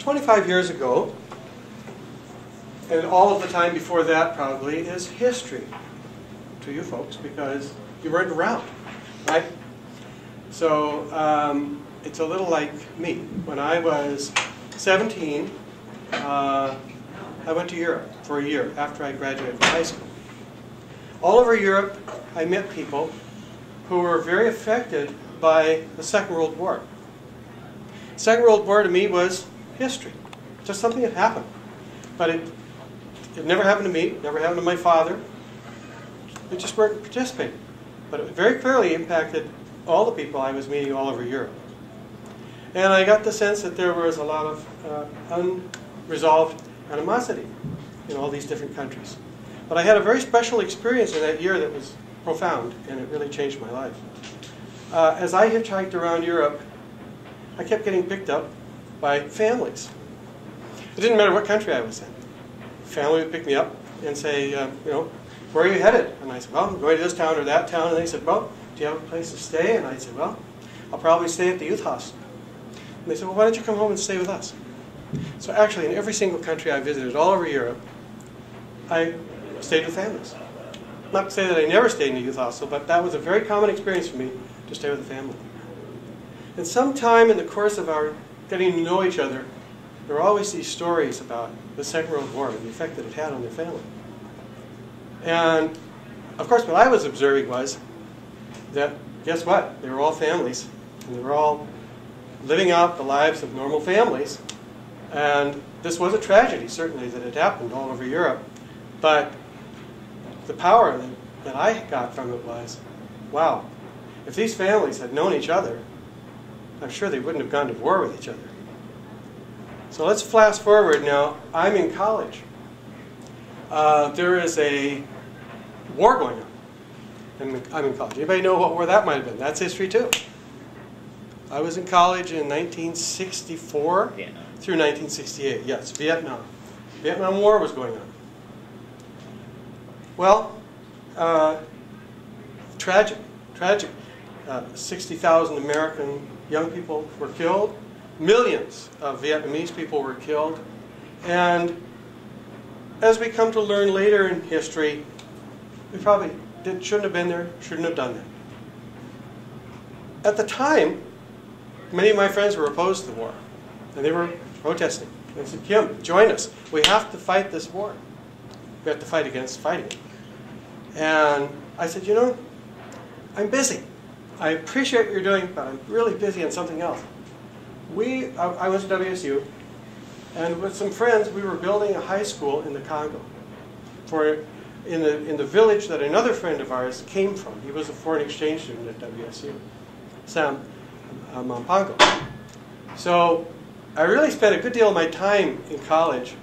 25 years ago, and all of the time before that probably, is history to you folks because you weren't around, right? So it's a little like me. When I was 17, I went to Europe for a year after I graduated from high school. All over Europe, I met people who were very affected by the Second World War. The Second World War to me was history, just something that happened. But it never happened to me, never happened to my father. We just weren't participating. But it very clearly impacted all the people I was meeting all over Europe. And I got the sense that there was a lot of unresolved animosity in all these different countries. But I had a very special experience in that year that was profound, and it really changed my life. As I hitchhiked around Europe, I kept getting picked up by families. It didn't matter what country I was in. Family would pick me up and say, you know, where are you headed? And I said, well, I'm going to this town or that town. And they said, well, do you have a place to stay? And I said, well, I'll probably stay at the youth hostel. And they said, well, why don't you come home and stay with us? So actually, in every single country I visited all over Europe, I stayed with families. Not to say that I never stayed in a youth hostel, but that was a very common experience for me to stay with a family. And sometime in the course of our getting to know each other, there were always these stories about the Second World War and the effect that it had on their family. And of course, what I was observing was that, guess what? They were all families, and they were all living out the lives of normal families. And this was a tragedy, certainly, that had happened all over Europe. But the power that I got from it was, wow, if these families had known each other, I'm sure they wouldn't have gone to war with each other. So let's fast forward now. I'm in college. There is a war going on. I'm in college. Anybody know what war that might have been? That's history too. I was in college in 1964 through 1968. Yes, Vietnam. Vietnam War was going on. Well, tragic. 60,000 American young people were killed. Millions of Vietnamese people were killed. And as we come to learn later in history, we probably shouldn't have been there, shouldn't have done that. At the time, many of my friends were opposed to the war, and they were protesting. They said, Kim, join us. We have to fight this war. We have to fight against fighting it. And I said, you know, I'm busy. I appreciate what you're doing, but I'm really busy on something else. I went to WSU, and with some friends, we were building a high school in the Congo in the village that another friend of ours came from. He was a foreign exchange student at WSU, Sam Mampango. So I really spent a good deal of my time in college,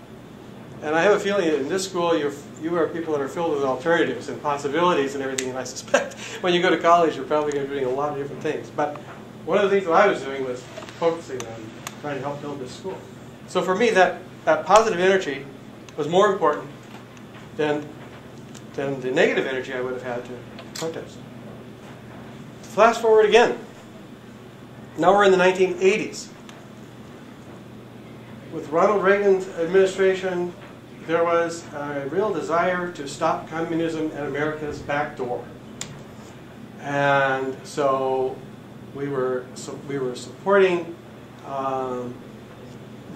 and I have a feeling that in this school you are people that are filled with alternatives and possibilities and everything, and I suspect when you go to college you're probably going to be doing a lot of different things. But one of the things that I was doing was focusing on trying to help build this school. So for me, that positive energy was more important than the negative energy I would have had to protest. Fast forward again. Now we're in the 1980s. With Ronald Reagan's administration, there was a real desire to stop communism at America's back door. And so we were supporting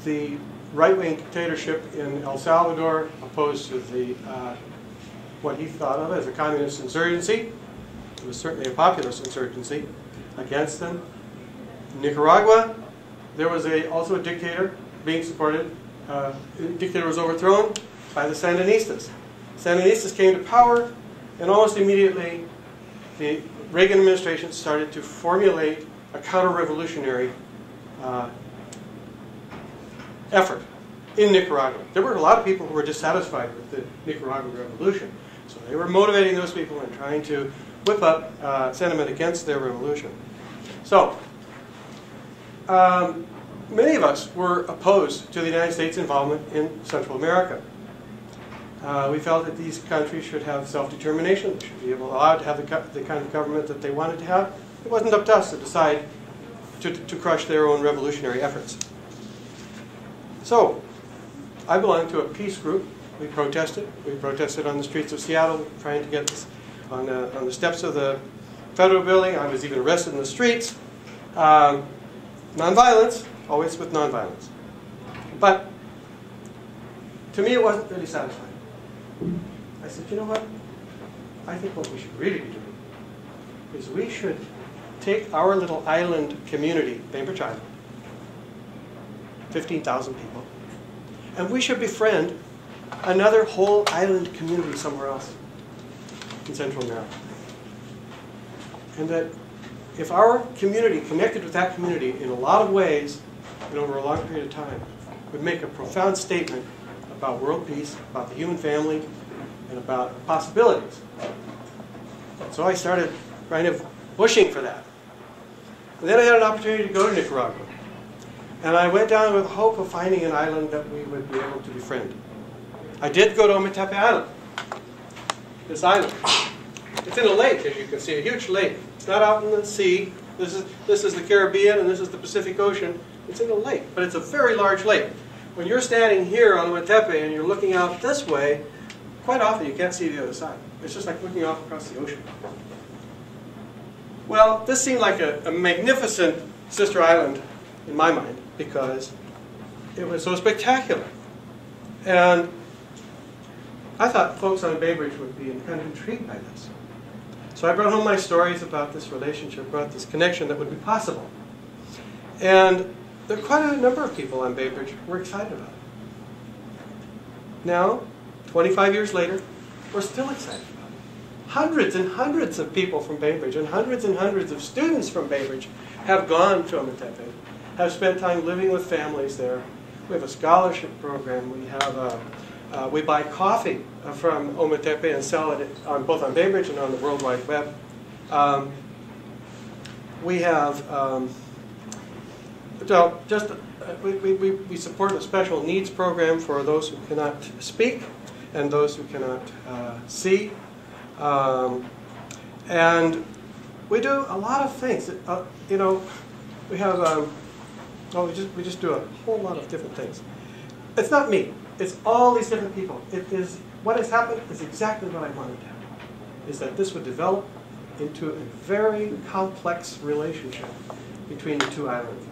the right-wing dictatorship in El Salvador, opposed to the what he thought of as a communist insurgency. It was certainly a populist insurgency against them. In Nicaragua, there was also a dictator being supported. The dictator was overthrown by the Sandinistas. Sandinistas came to power, and almost immediately the Reagan administration started to formulate a counter-revolutionary effort in Nicaragua. There were a lot of people who were dissatisfied with the Nicaraguan revolution, so they were motivating those people and trying to whip up sentiment against their revolution. So, many of us were opposed to the United States' involvement in Central America. We felt that these countries should have self-determination. They should be allowed to have the kind of government that they wanted to have. It wasn't up to us to decide to crush their own revolutionary efforts. So, I belong to a peace group. We protested. We protested on the streets of Seattle, trying to get this on the steps of the federal building. I was even arrested in the streets. Nonviolence, always with nonviolence. But to me, it wasn't really satisfying. I said, you know what? I think what we should really be doing is we should take our little island community, Bainbridge Island, 15,000 people, and we should befriend another whole island community somewhere else in Central America. And that if our community connected with that community in a lot of ways and over a long period of time, would make a profound statement about world peace, about the human family, and about possibilities. So I started kind of pushing for that. And then I had an opportunity to go to Nicaragua. And I went down with the hope of finding an island that we would be able to befriend. I did go to Ometepe Island. This island. It's in a lake, as you can see, a huge lake. It's not out in the sea. This is the Caribbean and this is the Pacific Ocean. It's in a lake, but it's a very large lake. When you're standing here on Ometepe and you're looking out this way, quite often you can't see the other side. It's just like looking off across the ocean. Well, this seemed like a magnificent sister island in my mind because it was so spectacular. And I thought folks on Bainbridge would be kind of intrigued by this. So I brought home my stories about this relationship, about this connection that would be possible. And there are quite a number of people on Bainbridge who were excited about it. Now, 25 years later, we're still excited about it. Hundreds and hundreds of people from Bainbridge and hundreds of students from Bainbridge have gone to Ometepe, have spent time living with families there. We have a scholarship program. We have we buy coffee from Ometepe and sell it both on Bainbridge and on the World Wide Web. We have we support a special needs program for those who cannot speak and those who cannot see. And we do a lot of things. You know, we have we just do a whole lot of different things. It's not me. It's all these different people. It is what has happened is exactly what I wanted to happen. Is that this would develop into a very complex relationship between the two islands.